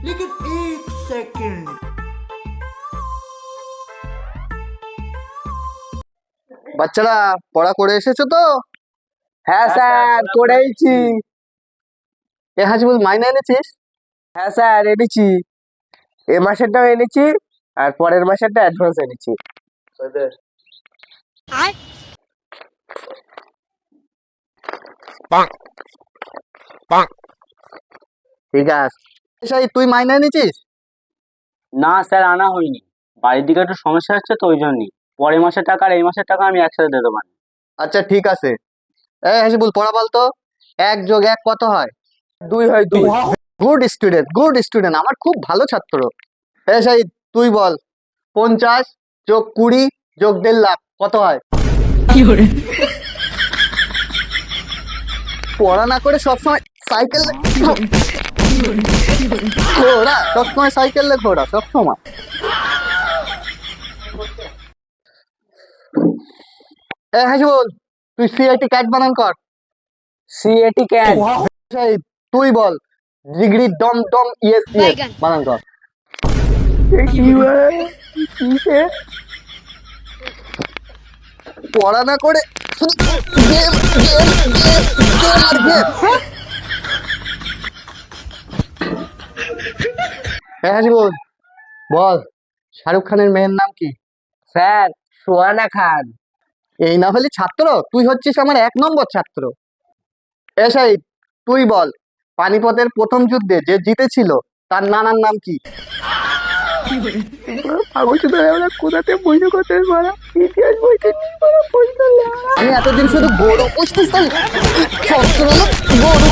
लेकिन एक सेकंड। বাচ্চারা পড়া করে এসেছো তো? হ্যাঁ স্যার করেইছি। এ হাসিবুল মাইনে এনেছিস? হ্যাঁ স্যার এনেছি, এ মাসেরটাও এনেছি আর পরের মাসেরটা অ্যাডভান্স এনেছি। ঠিক আছে। সেই তুই মাইনে এনেছিস? না স্যার, আনা হয়নি। বাড়ির দিকে একটু সমস্যা হচ্ছে তো, ওই জন্যই। পরের মাসের টাকা আর এই মাসের টাকা আমি একসাথে দিয়ে দেবো। আচ্ছা ঠিক আছে। এই হাসিবুল পড়া বলতো, 1+1 কত হয়? 2 হয় 2। গুড স্টুডেন্ট, গুড স্টুডেন্ট, আমার খুব ভালো ছাত্র। এই সেই তুই বল, 50 + 20 + 1.5 লাখ কত হয়? পড়া না করে সবসময় সাইকেল ঘোড়া, সবসময় সাইকেল ঘোড়া সবসময়। হ্যাঁ বল, তুই সিআইটি ক্যাট বানান কর। CAT can. সেই তুই বল, ডিগ্রি ডম ডম ইয়েস ইয়েস বানান কর। পড়া না করে শুধু গেম গেম গেম গেম আর গেম। হ্যাঁ বল, বল শাহরুখ খানের মেয়ের নাম কি? স্যার সোয়ানা খান। এই না হলে ছাত্র, তুই হচ্ছিস আমার 1 নম্বর ছাত্র। এসাই তুই বল, পানিপথের প্রথম যুদ্ধে যে জিতেছিল তার নানার নাম কি? আমি এতদিন শুধু গরু পুষতেছিলাম, গরু